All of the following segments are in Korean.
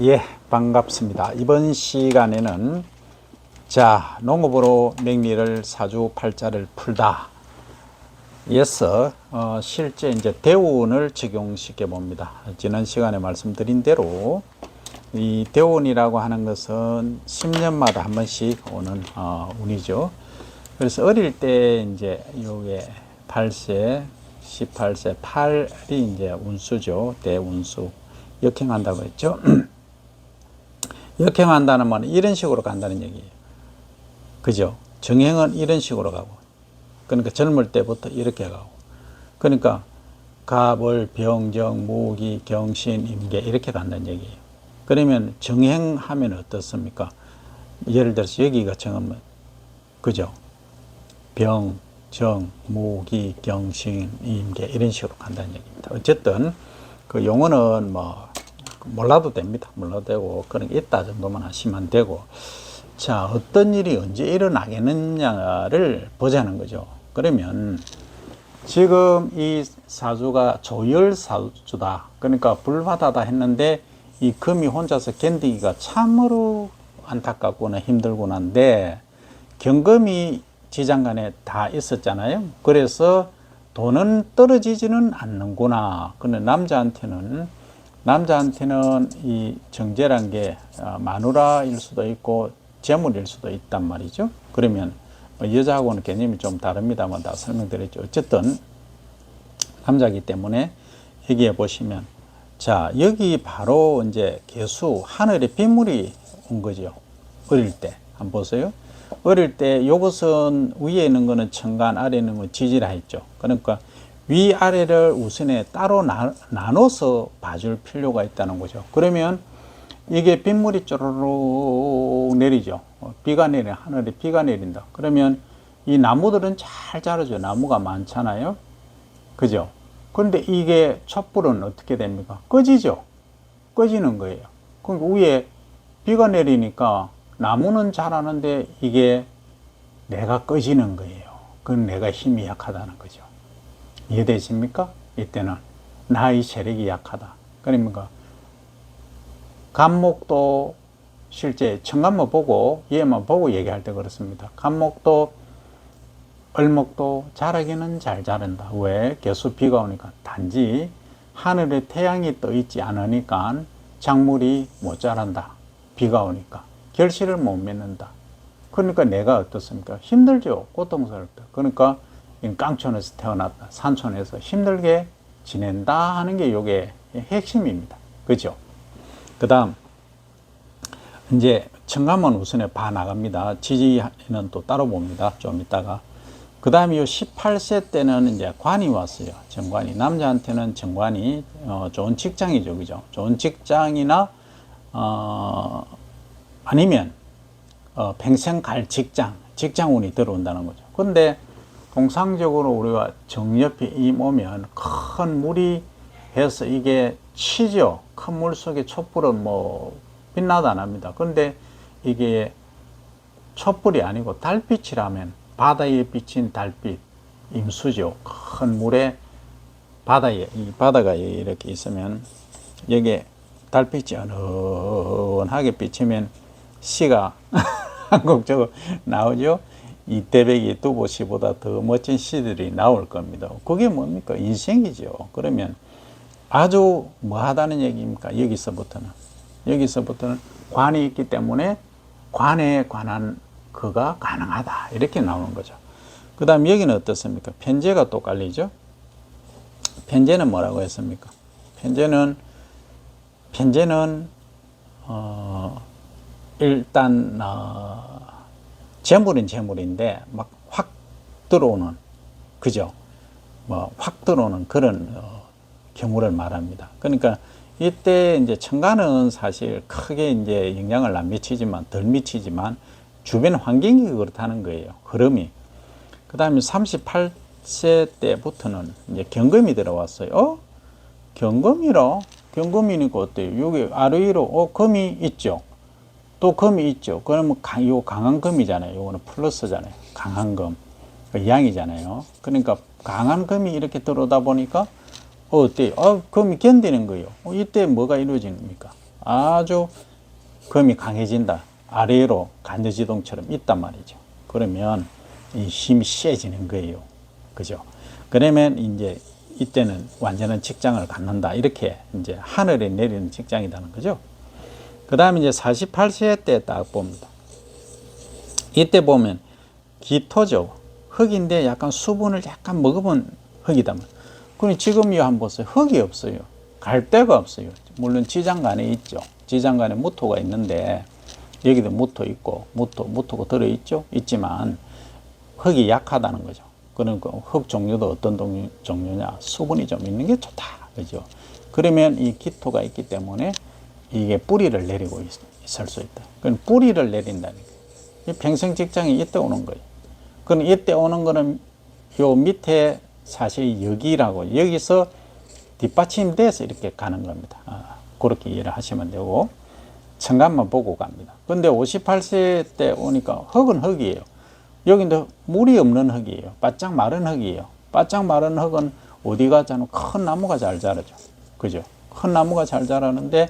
예, 반갑습니다. 이번 시간에는 농업으로 meg리를 사주 팔자를 풀다 에서 실제 이제 대운을 적용시켜 봅니다. 지난 시간에 말씀드린 대로 이 대운이라고 하는 것은 10년마다 한 번씩 오는 운이죠. 그래서 어릴 때 이제 요게 8세, 18세, 8이 이제 운수죠. 대운수. 역행한다고 했죠. 역행한다는 말은 이런 식으로 간다는 얘기예요. 그죠? 정행은 이런 식으로 가고, 그러니까 젊을 때부터 이렇게 가고, 그러니까 갑을, 병정, 무기, 경신, 임계 이렇게 간다는 얘기예요. 그러면 정행하면 어떻습니까? 예를 들어서 여기가 정하면, 그죠? 병, 정, 무기, 경신, 임계 이런 식으로 간다는 얘기입니다. 어쨌든 그 용어는 몰라도 됩니다. 몰라도 되고 그런 게 있다 정도만 하시면 되고, 자, 어떤 일이 언제 일어나겠느냐를 보자는 거죠. 그러면 지금 이 사주가 조열 사주다, 그러니까 불바다다 했는데 이 금이 혼자서 견디기가 참으로 안타깝구나 힘들구나 한데, 경금이 지장간에 다 있었잖아요. 그래서 돈은 떨어지지는 않는구나. 근데 남자한테는 이 정제란 게 마누라일 수도 있고 재물일 수도 있단 말이죠. 그러면 여자하고는 개념이 좀 다릅니다만 다 설명드렸죠. 어쨌든 남자이기 때문에 여기에 보시면, 자, 여기 바로 이제 개수 하늘에 빗물이 온 거죠. 어릴 때 한번 보세요. 어릴 때 이것은 위에 있는 거는 천간, 아래에 있는 건 지지라 했죠. 그러니까 위아래를 우선에 따로 나눠서 봐줄 필요가 있다는 거죠. 그러면 이게 빗물이 쪼르륵 내리죠. 비가 내려, 하늘에 비가 내린다. 그러면 이 나무들은 잘 자라죠. 나무가 많잖아요. 그죠? 그런데 이게 촛불은 어떻게 됩니까? 꺼지죠. 꺼지는 거예요. 그러니까 위에 비가 내리니까 나무는 자라는데 이게 내가 꺼지는 거예요. 그건 내가 힘이 약하다는 거죠. 이해되십니까? 이때는 나의 세력이 약하다. 그러니까 간목도 실제 천간만 보고 얘만 보고 얘기할 때 그렇습니다. 간목도 을목도 자라기는 잘 자란다. 왜? 개수 비가 오니까. 단지 하늘에 태양이 떠 있지 않으니까 작물이 못 자란다. 비가 오니까 결실을 못 맺는다. 그러니까 내가 어떻습니까? 힘들죠. 고통스럽다. 그러니까 깡촌에서 태어났다, 산촌에서 힘들게 지낸다 하는 게 요게 핵심입니다. 그죠? 그 다음 이제 천간만 우선에 봐 나갑니다. 지지는 또 따로 봅니다. 좀 이따가. 그 다음에 요 18세 때는 이제 관이 왔어요. 정관이. 남자한테는 정관이 좋은 직장이죠. 그죠? 좋은 직장이나 아니면 평생 갈 직장운이 들어온다는 거죠. 근데 통상적으로 우리가 정옆에 임 오면 큰 물이 해서 이게 치죠. 큰 물 속에 촛불은 빛나도 안 합니다. 그런데 이게 촛불이 아니고 달빛이라면 바다에 비친 달빛, 임수죠. 큰 물에 이 바다가 이렇게 있으면 여기에 달빛이 은은하게 비치면 시가 한국적으로 나오죠. 이태백이 두보시보다 더 멋진 시들이 나올 겁니다. 그게 뭡니까? 인생이죠. 그러면 아주 뭐하다는 얘기입니까? 여기서부터는 관이 있기 때문에 관에 관한 그가 가능하다. 이렇게 나오는 거죠. 그 다음 여기는 어떻습니까? 편제가 또 깔리죠. 편제는 뭐라고 했습니까? 편제는 일단 재물인데 막 확 들어오는, 그죠? 확 들어오는 그런 경우를 말합니다. 그러니까 이때 이제 천간은 사실 크게 이제 영향을 안 미치지만, 덜 미치지만 주변 환경이 그렇다는 거예요. 흐름이. 그 다음에 38세 때부터는 이제 경금이 들어왔어요. 경금이니까 어때요? 여기 아래위로 금이 있죠. 또 금이 있죠. 그러면 요 강한 금이잖아요. 요거는 플러스잖아요. 강한 금. 양이잖아요. 그러니까 강한 금이 이렇게 들어오다 보니까 어때요? 금이 견디는 거예요. 이때 뭐가 이루어집니까? 아주 검이 강해진다. 아래로 간접지동처럼 있단 말이죠. 그러면 이 힘이 세지는 거예요. 그죠? 그러면 이제 이때는 완전한 직장을 갖는다. 이렇게 이제 하늘에 내리는 직장이라는 거죠. 그 다음에 이제 48세 때 딱 봅니다. 이때 보면 기토죠. 흙인데 약간 수분을 약간 머금은 흙이다. 그럼 지금 이거 한번 보세요. 흙이 없어요. 갈 데가 없어요. 물론 지장간에 있죠. 지장간에 무토가 있는데 여기도 무토 있고 무토가 들어있죠. 있지만 흙이 약하다는 거죠. 그러니까 흙 종류도 어떤 종류냐, 수분이 좀 있는 게 좋다. 그죠? 그러면 이 기토가 있기 때문에 이게 뿌리를 내리고 있을 수 있다. 그럼 뿌리를 내린다는 거예요. 평생 직장이 이때 오는 거예요. 그럼 이때 오는 거는 요 밑에 사실 여기라고, 여기서 뒷받침돼서 이렇게 가는 겁니다. 그렇게 이해를 하시면 되고, 천간만 보고 갑니다. 근데 58세 때 오니까 흙은 흙이에요. 여기도 물이 없는 흙이에요. 바짝 마른 흙이에요. 바짝 마른 흙은 어디가 자는 큰 나무가 잘 자라죠. 그죠? 큰 나무가 잘 자라는데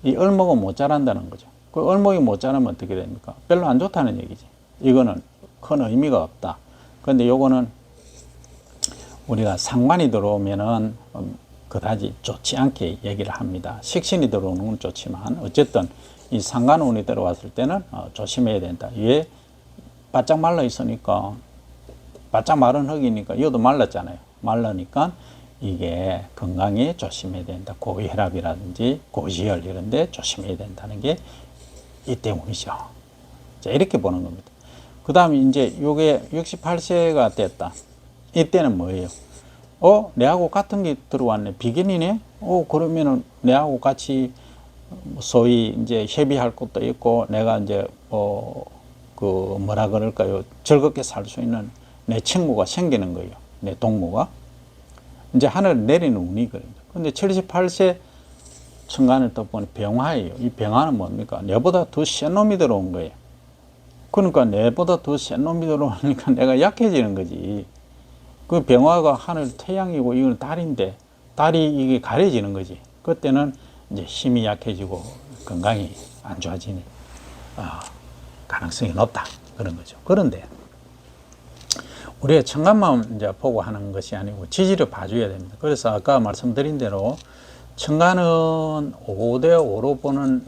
이 얼목은 못 자란다는 거죠. 그 얼목이 못 자라면 어떻게 됩니까? 별로 안 좋다는 얘기지. 이거는 큰 의미가 없다. 근데 요거는 우리가 상관이 들어오면은 그다지 좋지 않게 얘기를 합니다. 식신이 들어오는 건 좋지만 어쨌든 이 상관운이 들어왔을 때는 조심해야 된다. 왜? 바짝 말라 있으니까, 바짝 마른 흙이니까 이것도 말랐잖아요. 말라니까 이게 건강에 조심해야 된다. 고혈압이라든지 고지혈 이런 데 조심해야 된다는 게 이 때문이죠. 자, 이렇게 보는 겁니다. 그 다음에 이제 요게 68세가 됐다. 이때는 뭐예요? 내하고 같은 게 들어왔네. 비견이네? 그러면은 내하고 같이 소위 이제 협의할 것도 있고, 내가 이제 뭐라 그럴까요? 즐겁게 살 수 있는 내 친구가 생기는 거예요. 내 동무가. 이제 하늘 내리는 운이 그럽니다. 근데 78세 천간을 또 보니 병화예요. 이 병화는 뭡니까? 내보다 더 센 놈이 들어온 거예요. 그러니까 내보다 더 센 놈이 들어오니까 내가 약해지는 거지. 그 병화가 하늘 태양이고 이건 달인데 달이 이게 가려지는 거지. 그때는 이제 힘이 약해지고 건강이 안 좋아지는 가능성이 높다. 그런 거죠. 그런데 우리가 천간만 이제 보고 하는 것이 아니고 지지를 봐줘야 됩니다. 그래서 아까 말씀드린 대로 천간은 5대5로 보는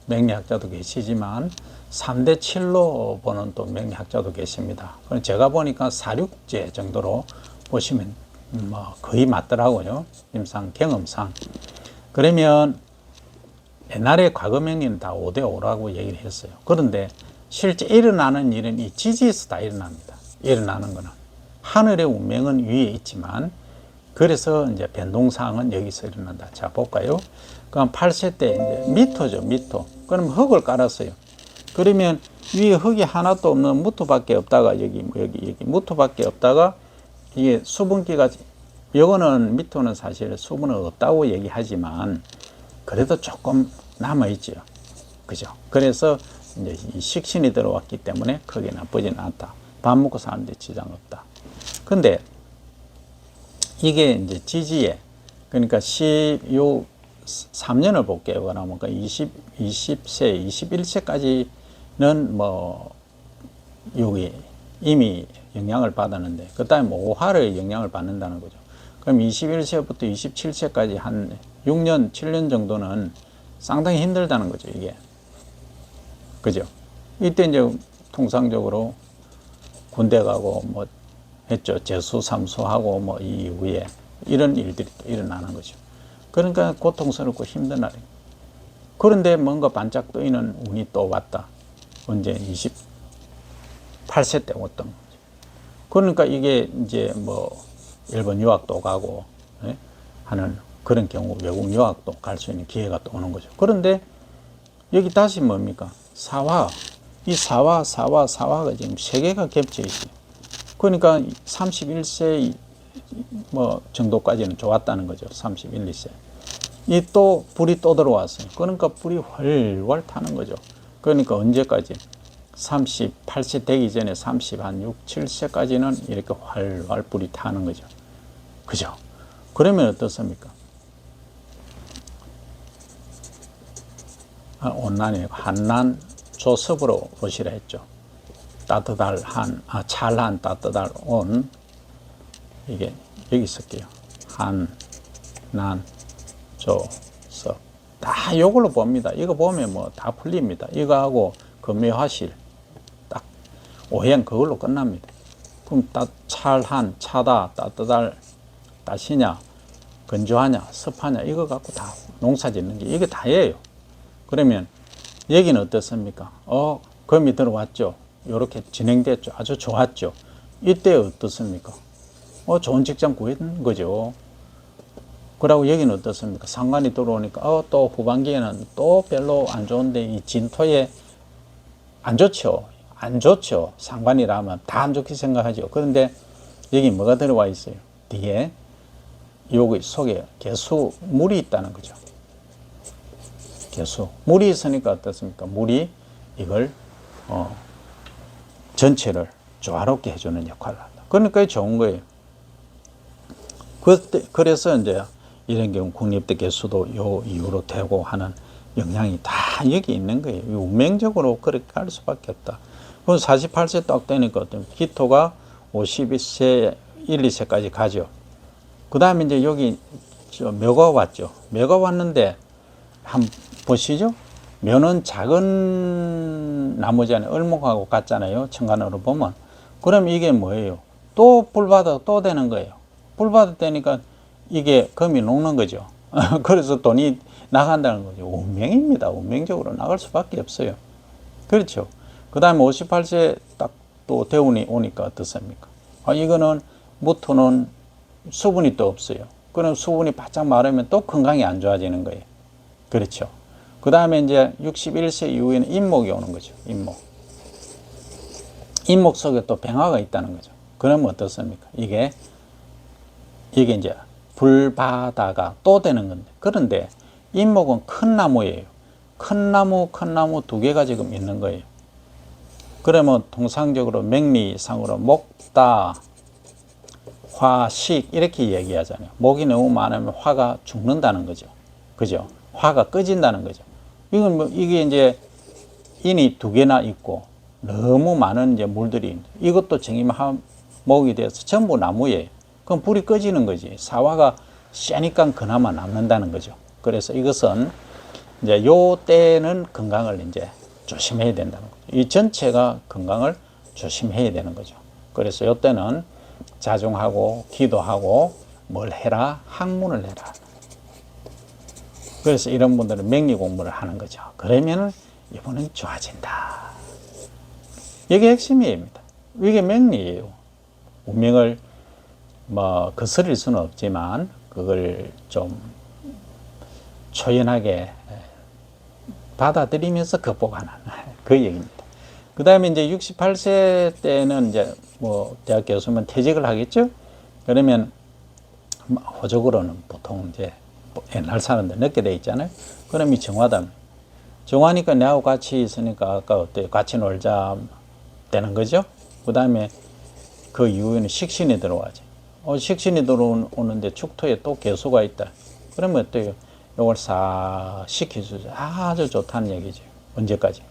맹리학자도 계시지만 3대7로 보는 또 맹리학자도 계십니다. 제가 보니까 4,6제 정도로 보시면 뭐 거의 맞더라고요. 임상 경험상. 그러면 옛날에 과거 맹리는 다 5대5라고 얘기를 했어요. 그런데 실제 일어나는 일은 이 지지에서 다 일어납니다. 일어나는 거는 하늘의 운명은 위에 있지만, 그래서 이제 변동사항은 여기서 일어난다. 자, 볼까요? 그럼 8세 때 이제 미토죠, 미토. 그럼 흙을 깔았어요. 그러면 위에 흙이 하나도 없는 무토밖에 없다가 여기 무토밖에 없다가 이게 수분기가, 이거는 미토는 사실 수분은 없다고 얘기하지만 그래도 조금 남아있죠. 그죠? 그래서 이제 이 식신이 들어왔기 때문에 크게 나쁘진 않다. 밥 먹고 사는데 지장 없다. 근데 이게 이제 지지에, 그러니까 3년을 볼게요. 그러면 20세, 21세까지는 뭐, 여기 이미 영향을 받았는데, 그 다음에 뭐 5화를 영향을 받는다는 거죠. 그럼 21세부터 27세까지 한 6년, 7년 정도는 상당히 힘들다는 거죠, 이게. 그죠? 이때 이제 통상적으로 군대 가고 뭐 했죠. 재수, 삼수하고 뭐 이후에 이런 일들이 또 일어나는 거죠. 그러니까 고통스럽고 힘든 날이에요. 그런데 뭔가 반짝 뜨이는 운이 또 왔다. 언제? 28세 때 왔던 거죠. 그러니까 이게 이제 뭐 일본 유학도 가고 하는 그런 경우, 외국 유학도 갈 수 있는 기회가 또 오는 거죠. 그런데 여기 다시 뭡니까? 사화. 이 사화가 지금 세 개가 겹쳐 있어요. 그러니까 31세 뭐 정도까지는 좋았다는 거죠. 31, 2세. 이 또 불이 또 들어왔어요. 그러니까 불이 활활 타는 거죠. 그러니까 언제까지? 38세 되기 전에 36, 7세까지는 이렇게 활활 불이 타는 거죠. 그죠? 그러면 어떻습니까? 온난이 한난 조섭으로 보시라 했죠. 따뜻할 한, 찰한 따뜻할 온, 이게 여기 쓸게요. 한, 난, 조, 섭. 다 이걸로 봅니다. 이거 보면 뭐 다 풀립니다. 이거하고 금매화실 딱 오행 그걸로 끝납니다. 그럼 찰한, 차다, 따뜻할, 따시냐, 건조하냐, 습하냐 이거 갖고 다 농사 짓는 게 이게 다예요. 그러면 여기는 어떻습니까? 금이 들어왔죠. 이렇게 진행됐죠. 아주 좋았죠. 이때 어떻습니까? 좋은 직장 구했는 거죠. 그러고 여기는 어떻습니까? 상관이 들어오니까 또 후반기에는 또 별로 안 좋은데 이 진토에 안 좋죠. 안 좋죠. 상관이라면 다 안 좋게 생각하죠. 그런데 여기 뭐가 들어와 있어요? 뒤에 여기 속에 개수 물이 있다는 거죠. 개수 물이 있으니까 어떻습니까? 물이 이걸 전체를 조화롭게 해주는 역할을 한다. 그러니까 좋은 거예요. 그래서 이제 이런 경우 국립대 개수도 요 이후로 되고 하는 영향이 다 여기 있는 거예요. 운명적으로 그렇게 갈 수밖에 없다. 그럼 48세 딱 되니까 어떤 기토가 52세, 1, 2세까지 가죠. 그 다음에 이제 여기 묘가 왔죠. 묘가 왔는데 한번 보시죠. 묘는 작은 나무잖아요. 을목하고 같잖아요. 천간으로 보면. 그럼 이게 뭐예요? 또 불받아 또 되는 거예요. 불받아 되니까 이게 금이 녹는 거죠. 그래서 돈이 나간다는 거죠. 운명입니다. 운명적으로 나갈 수밖에 없어요. 그렇죠. 그 다음에 58세 딱 또 대운이 오니까 어떻습니까? 이거는 무토는 수분이 또 없어요. 그럼 수분이 바짝 마르면 또 건강이 안 좋아지는 거예요. 그렇죠. 그 다음에 이제 61세 이후에는 임목이 오는 거죠. 임목. 임목 속에 또 병화가 있다는 거죠. 그러면 어떻습니까? 이게 이제 불바다가 또 되는 건데. 그런데 임목은 큰 나무예요. 큰 나무 두 개가 지금 있는 거예요. 그러면 통상적으로 명리상으로 목다, 화식 이렇게 얘기하잖아요. 목이 너무 많으면 화가 죽는다는 거죠. 그죠? 화가 꺼진다는 거죠. 이게 이제 인이 두 개나 있고 너무 많은 이제 물들이 이것도 정임목이 돼서 전부 나무예요. 그럼 불이 꺼지는 거지. 사화가 세니까 그나마 남는다는 거죠. 그래서 이것은 이제 요 때는 건강을 이제 조심해야 된다는 거죠. 이 전체가 건강을 조심해야 되는 거죠. 그래서 요 때는 자중하고 기도하고 뭘 해라? 학문을 해라. 그래서 이런 분들은 명리 공부를 하는 거죠. 그러면 이분은 좋아진다. 이게 핵심입니다. 이게 명리예요. 운명을 뭐 거스릴 수는 없지만 그걸 좀 초연하게 받아들이면서 극복하는 그 얘기입니다. 그 다음에 이제 68세 때는 이제 뭐 대학 교수면 퇴직을 하겠죠? 그러면 호적으로는 보통 이제 옛날 사람들 늦게 돼 있잖아요. 그럼 이 정화다. 정화니까 내하고 같이 있으니까 아까 어때요? 같이 놀자 되는 거죠. 그 다음에 그 이후에는 식신이 들어와죠. 식신이 들어오는데 축토에 또 개수가 있다. 그러면 어때요? 이걸 싹 시켜주죠. 아주 좋다는 얘기죠. 언제까지?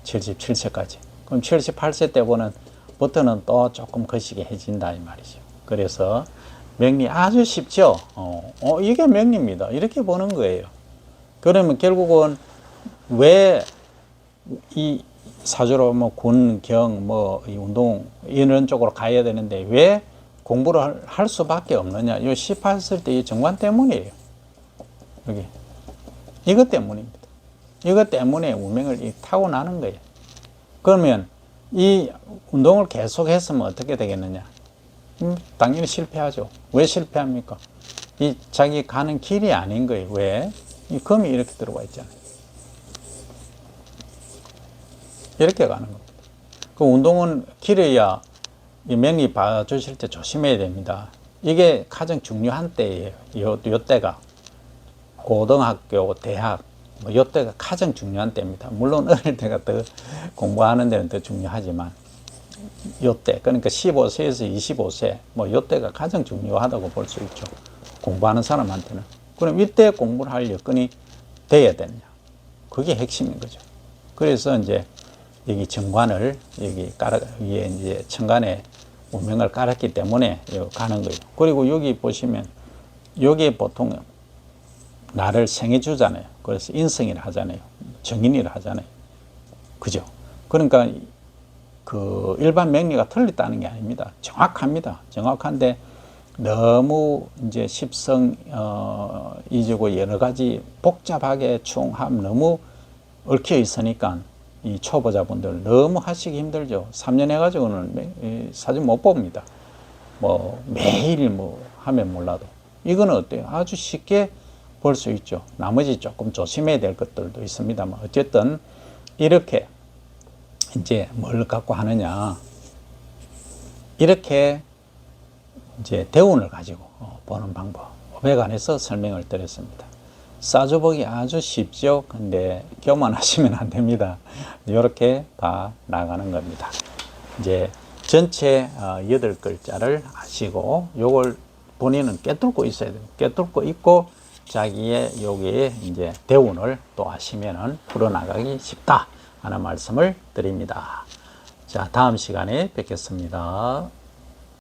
77세까지. 그럼 78세 때부터는 또 조금 거시게 해진다 이 말이죠. 그래서 명리 아주 쉽죠. 이게 명리입니다. 이렇게 보는 거예요. 그러면 결국은 왜 이 사주로 뭐 군, 경, 뭐 이 운동 이런 쪽으로 가야 되는데 왜 공부를 할 수밖에 없느냐? 이 18세 때 이 정관 때문이에요. 여기 이것 때문입니다. 이것 때문에 운명을 타고나는 거예요. 그러면 이 운동을 계속 했으면 어떻게 되겠느냐? 당연히 실패하죠. 왜 실패합니까? 이 자기 가는 길이 아닌 거예요. 왜? 이 금이 이렇게 들어와 있잖아요. 이렇게 가는 겁니다. 그 운동은 길어야 이 명리 봐주실 때 조심해야 됩니다. 이게 가장 중요한 때예요. 요 때가. 고등학교, 대학, 뭐 요 때가 가장 중요한 때입니다. 물론 어릴 때가 더 공부하는 데는 더 중요하지만 요 때, 그러니까 15세에서 25세, 뭐 요 때가 가장 중요하다고 볼 수 있죠. 공부하는 사람한테는. 그럼 이때 공부를 할 여건이 돼야 되느냐? 그게 핵심인 거죠. 그래서 이제 여기 정관을 위에 이제 천간에 운명을 깔았기 때문에 가는 거예요. 그리고 여기 보시면 여기에 보통 나를 생해 주잖아요. 그래서 인성이라 하잖아요. 정인이라 하잖아요. 그죠? 그러니까 그 일반 명리가 틀렸다는 게 아닙니다. 정확합니다. 정확한데 너무 이제 십성 이주고 여러 가지 복잡하게 총합 너무 얽혀 있으니까 이 초보자분들 너무 하시기 힘들죠. 3년 해가지고는 사진 못 봅니다. 뭐 매일 뭐 하면 몰라도 이거는 어때요? 아주 쉽게 볼 수 있죠. 나머지 조금 조심해야 될 것들도 있습니다만 어쨌든 이렇게 이제 뭘 갖고 하느냐, 이렇게 이제 대운을 가지고 보는 방법에 관해서 설명을 드렸습니다. 사주보기 아주 쉽죠. 근데 교만하시면 안 됩니다. 이렇게 봐 나가는 겁니다. 이제 전체 8글자를 아시고 요걸 본인은 꿰뚫고 있어야 돼요. 꿰뚫고 있고 자기의 여기에 이제 대운을 또 아시면은 풀어나가기 쉽다 하는 말씀을 드립니다. 자, 다음 시간에 뵙겠습니다.